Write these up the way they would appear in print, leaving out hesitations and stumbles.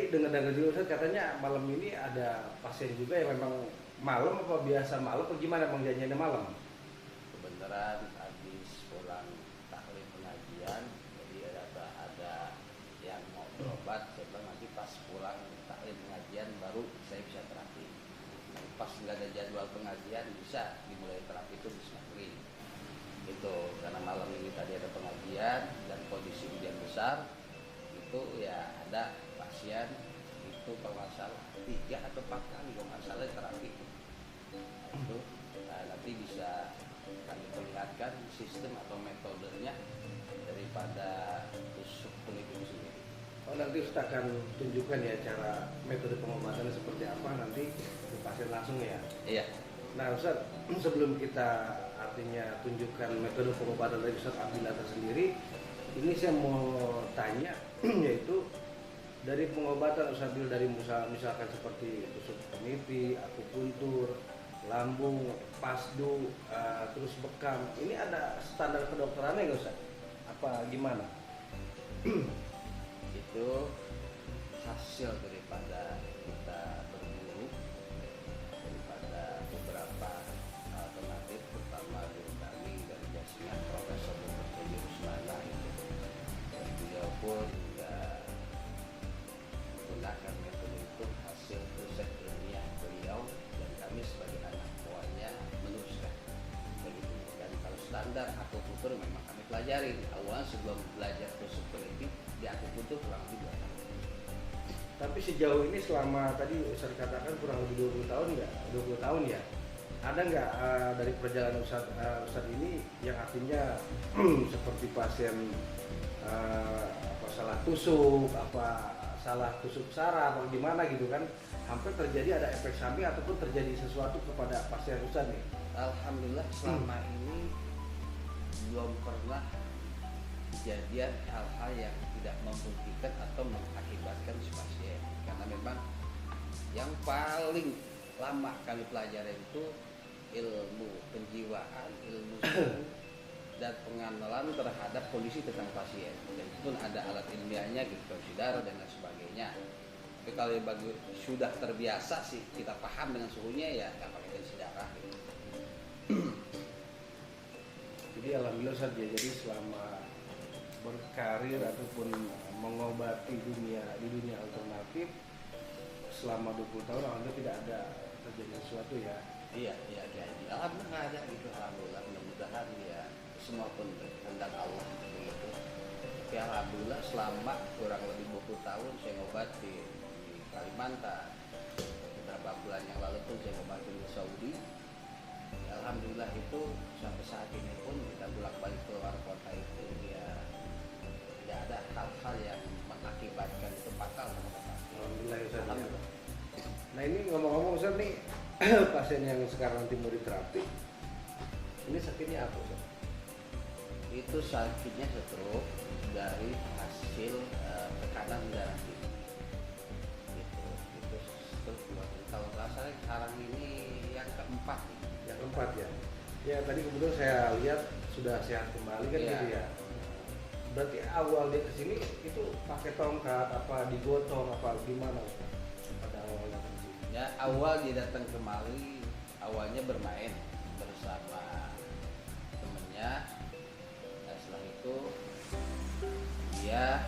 Ini dengar-dengar juga Ustaz katanya malam ini ada pasien juga yang memang malam apa biasa malam atau gimana Bang janjiannya malam? Kebenaran habis pulang taklim pengajian, jadi ada yang mau berobat, saya bilang nanti pas pulang taklim pengajian baru saya bisa terapi. Nah, pas nggak ada jadwal pengajian bisa dimulai terapi itu di maghrib. Itu karena malam ini tadi ada pengajian dan kondisi hujan besar, itu ya ada pasien itu kalau nggak salah 3 atau 4 kali kalau nggak salah terapi. Nah, itu nanti bisa kami perlihatkan sistem atau metodenya daripada tusuk kulit itu sendiri. Oh, nanti Ustaz akan tunjukkan ya cara metode pengobatannya seperti apa nanti ke pasien langsung ya. Iya. Nah Ustaz, sebelum kita artinya tunjukkan metode pengobatan dari Ustaz Abdillah tersendiri, ini saya mau tanya yaitu dari pengobatan Ustaz Abdillah dari misalkan seperti tusuk peniti, akupuntur, lambung, pasdu, terus bekam, ini ada standar kedokterannya nggak Ustaz? Apa gimana? Itu hasil daripada kita berburu daripada beberapa alternatif, pertama guru kami dari Jasingan Profesor Dr. Rusmana itu, dan beliau pun juga menggunakan metode itu hasil riset ilmiah beliau, dan kami sebagai anak buahnya meneruskan begitu. Dan kalau standar akupuntur memang kami pelajari awal sebelum belajar tusuk peniti di akupuntur kurang lebih 2 tahun. Tapi sejauh ini selama tadi Ustaz katakan kurang lebih 20 tahun nggak? 20 tahun ya? Ada nggak dari perjalanan Ustaz ini yang artinya seperti pasien apa salah tusuk, apa salah tusuk saraf, atau gimana gitu kan? Hampir terjadi ada efek samping ataupun terjadi sesuatu kepada pasien Ustaz nih? Alhamdulillah selama ini belum pernah kejadian hal-hal yang tidak membuktikan atau mengakibatkan si pasien, karena memang yang paling lama kami pelajari itu ilmu penjiwaan, ilmu suhu, dan pengenalan terhadap kondisi tentang pasien, dan itu ada alat ilmiahnya gitu, tensi darah dan lain sebagainya. Tapi kalau bagi sudah terbiasa sih kita paham dengan suhunya ya nggak pakai tensi darah gitu. Jadi alhamdulillah Ustaz ya, jadi selama berkarir ataupun mengobati di dunia alternatif selama 20 tahun alhamdulillah tidak ada terjadi sesuatu ya. Iya, jadi alhamdulillah nggak ada gitu, alhamdulillah, mudah-mudahan ya semua pun kehendak Allah begitu. Tapi alhamdulillah selama kurang lebih 20 tahun saya ngobati di Kalimantan, beberapa bulan yang lalu pun saya ngobati di Saudi. Ya, alhamdulillah itu sampai saat ini pun kita bolak-balik keluar kota itu ya tidak ada hal-hal yang mengakibatkan itu fatal. Alhamdulillah Ustaz. Alhamdulillah. Nah ini ngomong-ngomong Ustaz nih pasien yang sekarang nanti mau diterapi ini sakitnya apa Ustaz? Itu sakitnya stroke dari hasil tekanan darah tinggi. Itu stroke kalau nggak salah sekarang ini yang keempat. Yang keempat ya. Ya tadi kebetulan saya lihat sudah sehat kembali kan gitu ya. Berarti awal dia kesini itu pakai tongkat apa digotong apa gimana Ustaz? Pada awalnya Ya awal dia datang kemari awalnya bermain bersama temennya. Nah, setelah itu dia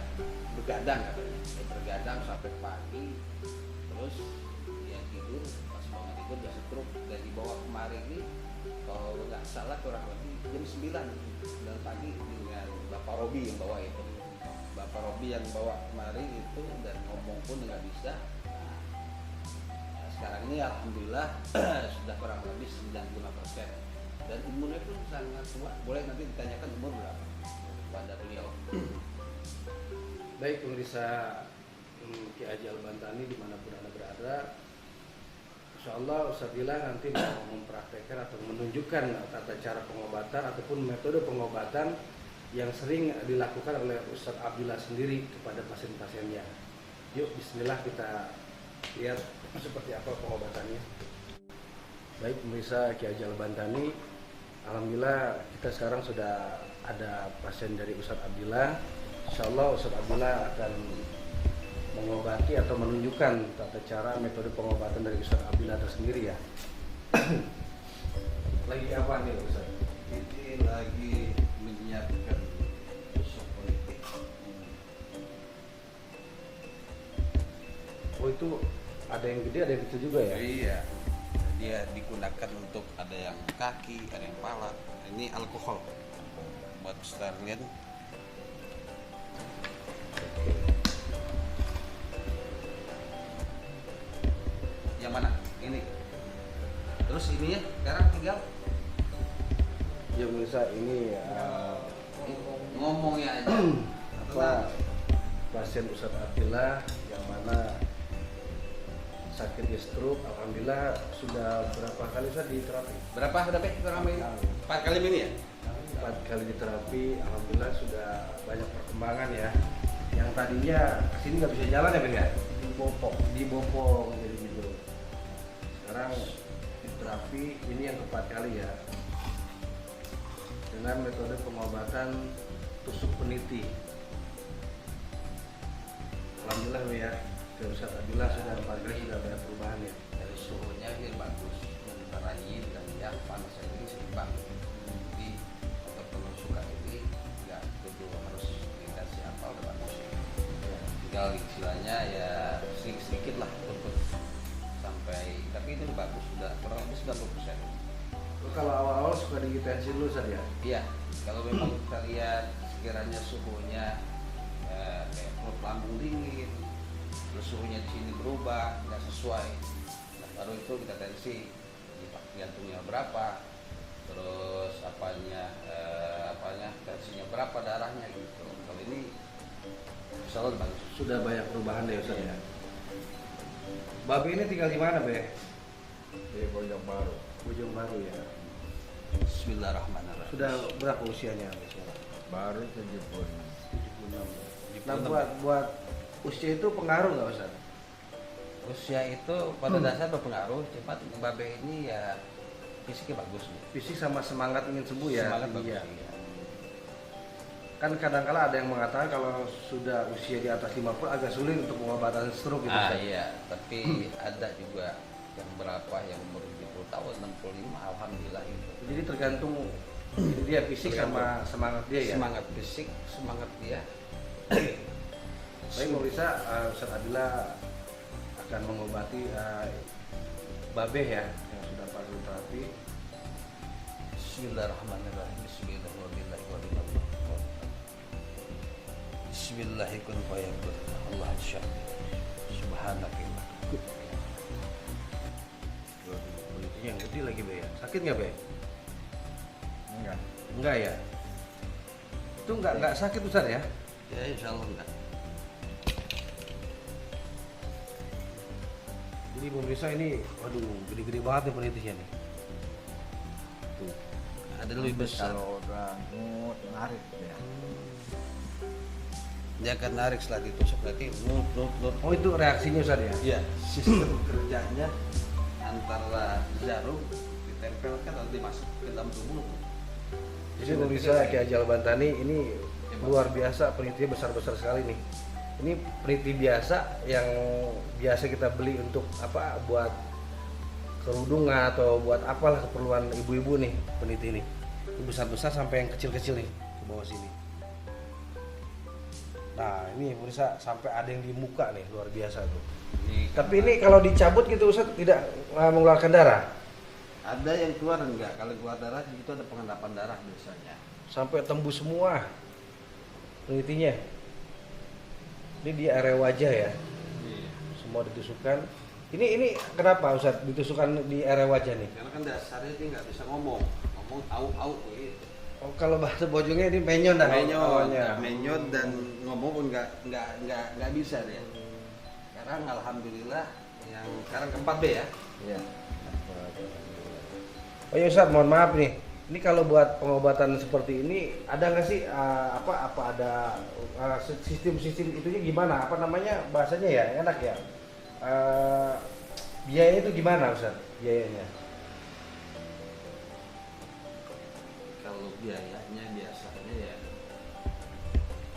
begadang katanya. Dia begadang sampai pagi, terus dia tidur, pas bangun tidur dia stroke, dan dibawa kemari ini kalau nggak salah kurang lebih jam 9 pagi dengan Bapak Robi yang bawa itu. Bapak Robi yang bawa kemari itu, dan ngomong pun nggak bisa. Nah, sekarang ini alhamdulillah sudah kurang lebih 95%, dan umurnya pun sangat tua. Boleh nanti ditanyakan umur berapa pada beliau. baik pemirsa Ki Haji Al-Bantani dimanapun Anda berada, Insya Allah Ustaz Abdillah nanti mau mempraktekkan atau menunjukkan tata cara pengobatan ataupun metode pengobatan yang sering dilakukan oleh Ustaz Abdillah sendiri kepada pasien-pasiennya. Yuk bismillah kita lihat seperti apa pengobatannya. Baik pemirsa Ki Haji Al-Bantani, alhamdulillah kita sekarang sudah ada pasien dari Ustaz Abdillah. Insya Allah Ustaz Abdillah akan mengobati atau menunjukkan tata cara metode pengobatan dari Ustaz Abdillah tersendiri ya. Lagi apa nih Ustaz? Ini lagi menyiapkan tusuk politik. Oh itu ada yang gede ada yang kecil juga ya? Iya, dia digunakan untuk ada yang kaki, ada yang pala. Ini alkohol buat sekalian. Yang mana? Ini. Terus ini ya, sekarang tinggal Ya pemirsa ini ngomongnya aja. apa pasien Ustaz Abdillah yang mana sakit stroke, alhamdulillah sudah berapa kali Ustaz di terapi? Berapa udah Pe? Kurang ini? 4 kali ini ya? 4 kali di terapi, alhamdulillah sudah banyak perkembangan ya. Yang tadinya kesini nggak bisa jalan ya Ben ya? Dibopong jadi gitu. Sekarang di terapi ini yang keempat kali ya. Dengan metode pengobatan tusuk peniti. Alhamdulillah ya, Ustaz Abdillah sudah 4 kali sudah banyak perubahan ya. Dari suhunya dia bagus, antara yin dan yang panas ini seimbang. Jadi untuk penusukan ini nggak perlu harus dikasih apa udah bagus. Ya, tinggal istilahnya ya sedikit lah untuk sampai, tapi itu udah bagus, sudah kurang lebih 90%. Kalau awal-awal suka digitensi dulu Ustaz ya? Iya, kalau memang kita lihat sekiranya suhunya kayak perut lambung dingin, terus suhunya di sini berubah, nggak sesuai, nah, baru itu kita tensi jantungnya berapa, terus tensinya berapa, darahnya gitu. Kalau ini insya Allah bagus. Sudah banyak perubahan ya Ustaz ya. Babe ini tinggal di mana Be? Di Bojong Baru. Bojong Baru ya. Bismillahirrahmanirrahim. Sudah berapa usianya Be? Baru 76. 76. Nah buat usia itu pengaruh nggak Ustaz? Usia itu pada dasar berpengaruh, cepat Babe ini ya fisiknya bagus nih. Fisik sama semangat ingin sembuh ya. Semangat bagus. Iya. Kan kadang-kala ada yang mengatakan kalau sudah usia di atas 50 agak sulit untuk pengobatan stroke gitu. Ustaz. Iya, tapi ada juga yang berapa yang umur 70 tahun, 65, alhamdulillah itu. Jadi tergantung dia fisik sama semangat dia ya. Semangat fisik, semangat dia. Baik pemirsa, Ustaz Abdillah akan mengobati Babeh ya yang sudah pakai terapi. Bismillahirrahmanirrahim. Bismillahirrahmanirrahim. Bismillahikun fayakun. Allah syahid. Subhanakillah. Yang gede lagi Be ya. Sakit nggak Be? Enggak. Enggak ya. Itu enggak sakit Ustaz ya? Ya insya Allah enggak. Jadi pemirsa ini, waduh, gede-gede banget nih penitinya nih. Tuh. Ada lebih besar. Kalau udah ngut, narik ya. Dia akan narik setelah ditusuk berarti nut. Oh itu reaksinya Ustaz ya? Iya, sistem kerjanya antara jarum ditempelkan atau dimasuk ke dalam tubuh. Jadi pemirsa Ki Haji Al-Bantani ini luar biasa, penitinya besar-besar sekali nih. Ini peniti biasa yang biasa kita beli untuk apa, buat kerudungan atau buat apalah keperluan ibu-ibu nih, peniti ini. Ini besar-besar sampai yang kecil-kecil nih ke bawah sini. Nah ini pemirsa sampai ada yang di muka nih, luar biasa tuh. Tapi ini kalau dicabut gitu Ustaz tidak mengeluarkan darah? Ada yang keluar enggak? Kalau keluar darah itu ada pengendapan darah biasanya. Sampai tembus semua penitinya. Ini di area wajah ya, Iya. semua ditusukkan. Ini kenapa Ustaz ditusukkan di area wajah nih? Karena kan dasarnya dia nggak bisa ngomong au gitu. Oh kalau bahasa bojongnya ini menyon dan awalnya. Menyot dan ngomong pun nggak bisa dia. Sekarang alhamdulillah yang sekarang keempat B ya. Iya. Oh ya Ustaz, mohon maaf nih. Ini kalau buat pengobatan seperti ini ada nggak sih apa ada sistem itunya gimana? Apa namanya bahasanya ya? Enak ya. Biaya itu gimana Ustaz? Biayanya? Kalau biayanya biasanya ya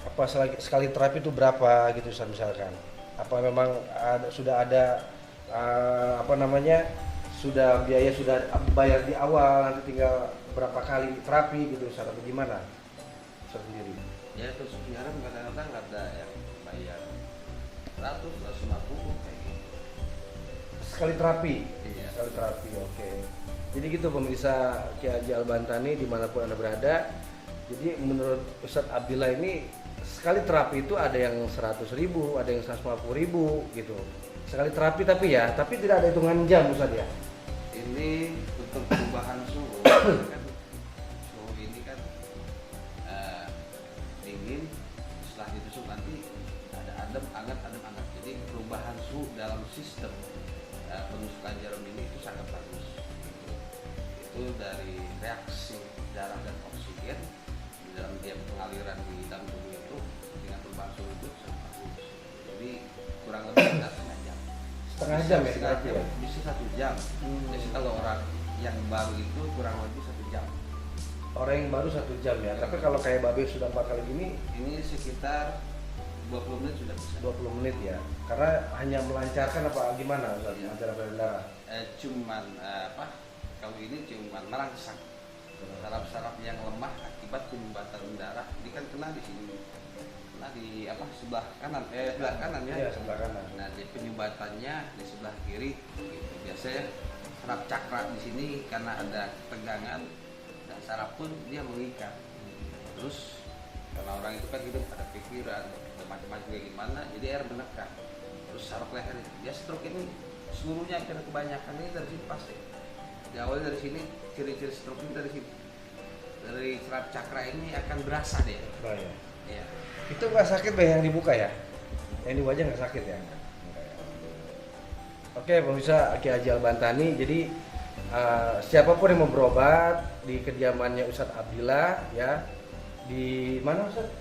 Apa sekali terapi itu berapa gitu Ustaz misalkan? Apa memang sudah ada apa namanya, sudah biaya sudah bayar di awal, nanti tinggal berapa kali terapi gitu, Ustaz, atau gimana Ustaz sendiri? Ya terus sekarang kadang-kadang ada yang bayar 100, 150 kayak gitu. Sekali terapi? Iya. Sekali terapi, oke. Jadi gitu pemirsa Kiai Haji Al-Bantani dimanapun Anda berada. Jadi menurut Ustadz Abdillah ini sekali terapi itu ada yang 100.000, ada yang 150.000 gitu. Sekali terapi tapi tidak ada hitungan jam Ustadz ya. Ini untuk perubahan suhu kan, suhu ini kan dingin, setelah ditusuk nanti ada adem hangat, jadi perubahan suhu dalam sistem penusukan jarum ini itu sangat bagus. Itu dari reaksi darah dan oksigen di dalam dia pengaliran di dalam tubuh itu dengan perubahan suhu itu sangat bagus. Jadi kurang lebih ada setengah jam. Setengah jam ya Setengah terapi jam, ya? bisa 1 jam. Jadi kalau orang yang baru itu kurang lebih 1 jam. Orang yang baru 1 jam ya. Tapi kalau kayak Babe sudah 4 kali gini Ini sekitar 20 menit sudah bisa. 20 menit ya. Karena hanya melancarkan apa gimana Ustadz? Iya. Melancarkan aliran darah. Cuman kalau ini cuman merangsang saraf-saraf yang lemah akibat penyumbatan darah. Ini kan kena di sini, kena di sebelah kanan, sebelah kanan ya. Iya, sebelah kanan. Nah, di penyumbatannya di sebelah kiri. Gitu. Biasanya saraf cakra di sini karena ada tegangan dan saraf pun dia mengikat. Terus karena orang itu kan hidup ada pikiran, ada macam-macam kayak gimana, jadi air menekan. Terus saraf leher dia stroke ini seluruhnya karena kebanyakan ini dari sini pasti. Diawali dari sini, ciri-ciri stroke ini dari sini. Dari saraf cakra ini akan berasa deh. Oh, ya. Iya. Itu nggak sakit Bang yang dibuka ya? Yang di wajah nggak sakit ya? Oke pemirsa Kiai Haji Al-Bantani, jadi siapapun yang mau berobat di kediamannya Ustadz Abdillah ya, di mana Ustadz?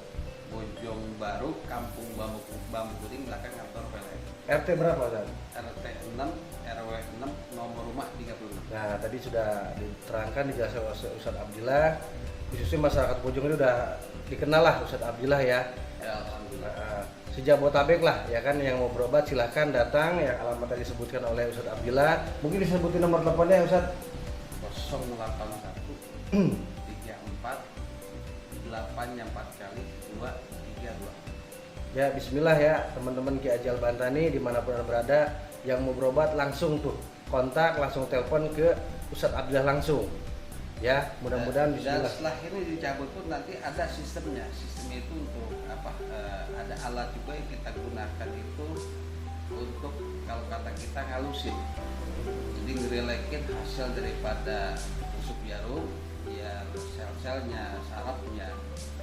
Bojong Baru, Kampung Bambu Kuning, belakang kantor PLN. RT berapa Ustadz? RT 6, RW 6, nomor rumah 36. Nah tadi sudah diterangkan dijelaskan oleh Ustadz Abdillah, khususnya masyarakat Bojong ini udah dikenal lah Ustadz Abdillah ya. Ya, alhamdulillah. Sejabotabek lah ya kan, yang mau berobat silahkan datang ya, alamat tadi disebutkan oleh Ustadz Abdillah. Mungkin disebutin nomor teleponnya Ustadz. 081 34 8-nya 4 kali 232. Ya bismillah ya teman-teman Kiai Haji Al-Bantani dimanapun Anda berada, yang mau berobat langsung tuh kontak, langsung telepon ke Ustadz Abdillah langsung ya, mudah-mudahan Dan bismillah. setelah ini dicabut pun nanti ada sistemnya. Sistemnya itu untuk ada alat juga yang kita gunakan itu untuk kalau kata kita ngalusin. Jadi ngerelekin hasil daripada tusuk jarum, ya sel-selnya, sarafnya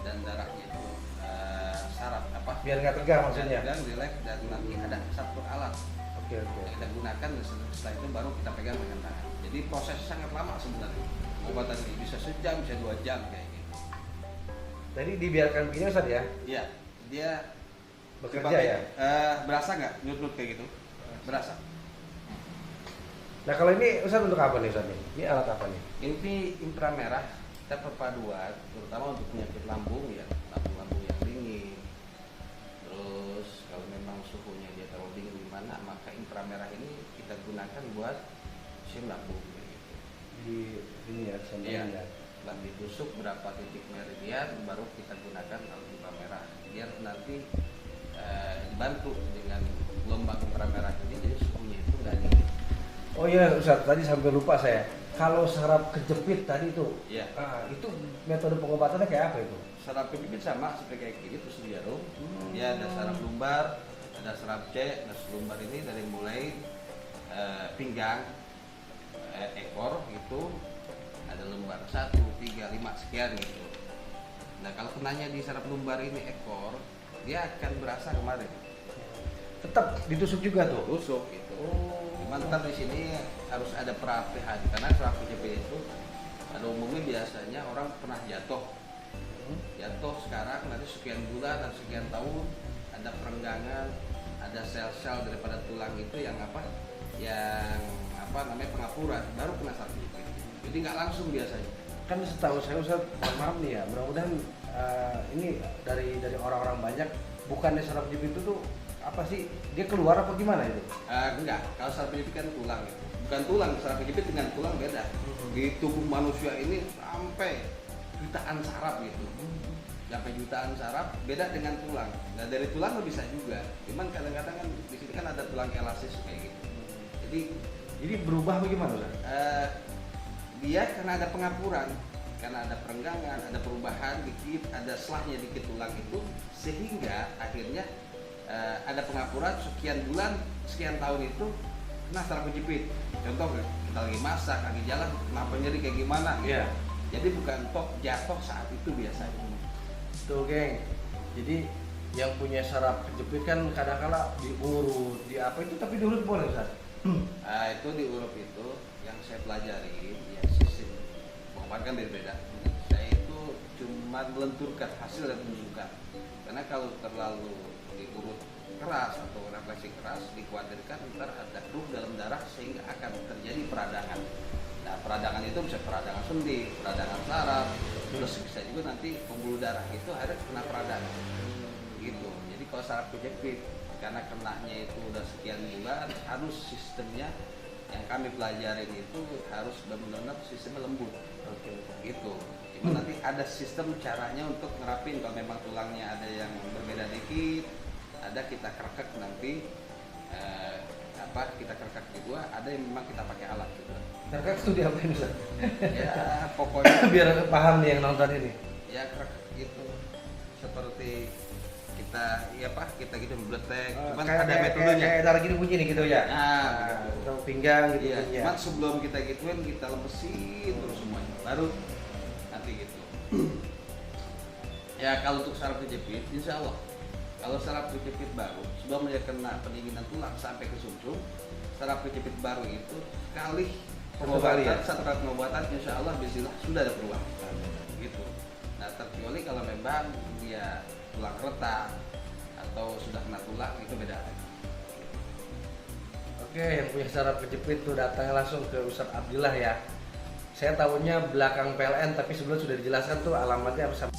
dan darahnya itu saraf Biar nggak tegang maksudnya. dan relax, dan nanti ada satu alat Oke. yang kita gunakan, dan setelah itu baru kita pegang dengan tangan. Jadi proses sangat lama sebenarnya. Pengobatan ini bisa sejam, bisa 2 jam kayak gitu. Tadi dibiarkan begini Ustadz ya, Iya, dia bekerja dipakai, ya. berasa nggak nyut-nyut kayak gitu? Berasa. Nah kalau ini Ustadz untuk apa nih Ustadz nih? Ini alat apa nih? Ini inframerah, kita perpaduan, terutama untuk penyakit lambung ya, lambung yang dingin. Terus kalau memang suhunya dia terlalu dingin gimana, maka inframerah ini kita gunakan buat mesin lambung gitu. Di ini ya, Iya. sampingnya. Setelah ditusuk berapa titik meridian, baru kita gunakan alat inframerah biar nanti dibantu dengan gelombang inframerah ini, jadi suhunya itu nggak dingin. Oh iya Ustadz, tadi sampai lupa saya. Kalau saraf kejepit tadi itu, Iya. itu metode pengobatannya kayak apa itu? Saraf kejepit sama seperti kayak gini, terus jarum. Dia ada saraf lumbar, ada saraf C. Nah, lumbar ini dari mulai pinggang, ekor gitu, ada lumbar 1, 3, 5 sekian gitu. Nah kalau kenanya di saraf lumbar ini ekor, dia akan berasa kemarin. Tetap ditusuk juga tuh. Tusuk gitu. Cuman ntar di sini harus ada perapihan, karena saraf kejepit itu pada umumnya biasanya orang pernah jatuh sekarang, nanti sekian bulan dan sekian tahun ada perenggangan, ada sel-sel daripada tulang itu yang namanya pengapuran, baru kena saraf kejepit. Jadi nggak langsung biasanya. Kan setahu saya Ustadz, maaf nih ya, mudah-mudahan ini dari orang-orang banyak, bukannya saraf kejepit itu tuh apa sih? Dia keluar apa gimana itu? Enggak, kalau saraf kejepit kan tulang gitu. Bukan tulang, saraf kejepit dengan tulang beda. Di tubuh manusia ini sampai jutaan saraf gitu. Sampai jutaan saraf beda dengan tulang. Nah dari tulang lo bisa juga. Cuman kadang-kadang kan di sini kan ada tulang elastis kayak gitu. Jadi berubah bagaimana Ustaz? Dia karena ada pengapuran, karena ada perenggangan, ada perubahan dikit, ada selahnya dikit tulang itu, sehingga akhirnya ada pengapuran sekian bulan, sekian tahun itu kena saraf kejepit. Contoh kita lagi masak, lagi jalan, kenapa nyeri kayak gimana? Gitu. Iya. Jadi bukan tok jatuh saat itu biasanya. Tuh geng, jadi yang punya saraf kejepit kan kadang-kala diurut, di apa itu, tapi diurut boleh Ustaz? Itu diurut itu yang saya pelajari, ya sistem pengobatan berbeda. Saya itu cuma melenturkan hasil dan tunjukkan. Karena kalau terlalu diurut keras atau refleksi keras, dikhawatirkan ntar ada keruh dalam darah sehingga akan terjadi peradangan. Nah peradangan itu bisa peradangan sendi, peradangan saraf, terus bisa juga nanti pembuluh darah itu ada kena peradangan. Gitu. Jadi kalau saraf kejepit karena kenanya itu udah sekian bulan, harus sistemnya yang kami pelajarin itu harus benar-benar sistemnya lembut. Oke. Gitu. Cuma nanti ada sistem caranya untuk ngerapin kalau memang tulangnya ada yang berbeda dikit, ada kita kerekek nanti kita kerekek juga, ada yang memang kita pakai alat gitu. Kerekek itu diapain Ustaz? Ya pokoknya Biar paham nih yang nonton ini. ya kerekek gitu seperti kita gitu membletek, cuman ada metodenya. Kayak taruh gini bunyi nih gitu ya. Nah, Atau pinggang gitu iya. bunyinya. Cuman sebelum kita gituin kita lemesin terus semuanya, baru nanti gitu. Ya kalau untuk saraf kejepit, insya Allah kalau saraf kejepit baru sebelum dia kena pendinginan tulang sampai ke sumsum, saraf kejepit baru itu sekali pengobatan, satu kali pengobatan, insya Allah bismillah sudah ada perubahan. Gitu. Nah terkecuali kalau memang dia tulang retak atau sudah kena tulang itu beda. Oke, yang punya saraf kejepit tuh datang langsung ke Ustadz Abdillah ya. Saya tahunya belakang PLN, tapi sebelum sudah dijelaskan tuh alamatnya bersama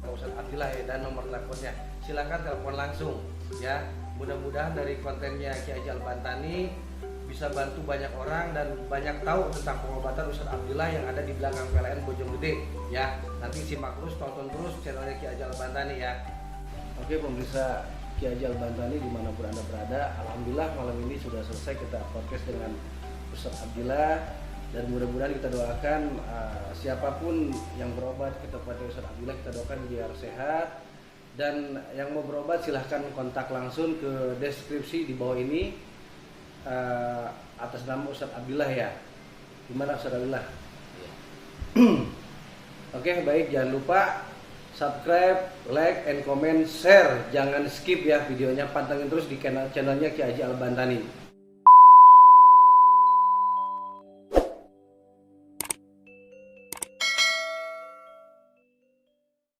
Ustadz Abdillah ya, dan nomor teleponnya. Silakan telepon langsung ya. Mudah-mudahan dari kontennya Ki Haji Al-Bantani bisa bantu banyak orang dan banyak tahu tentang pengobatan Ustadz Abdillah yang ada di belakang PLN Bojonggede ya. Nanti simak terus, tonton terus channelnya Ki Haji Al-Bantani ya. Oke pemirsa Ki Haji Al-Bantani dimanapun Anda berada, alhamdulillah malam ini sudah selesai kita podcast dengan Ustadz Abdillah, dan mudah-mudahan kita doakan siapapun yang berobat kepada Ustadz Abdillah, kita doakan biar sehat, dan yang mau berobat silahkan kontak langsung ke deskripsi di bawah ini atas nama Ustadz Abdillah ya. Gimana Ustadz Abdillah? Iya. Oke baik, jangan lupa subscribe, like, and comment, share. Jangan skip ya videonya, pantengin terus di channelnya Ki Haji Al-Bantani.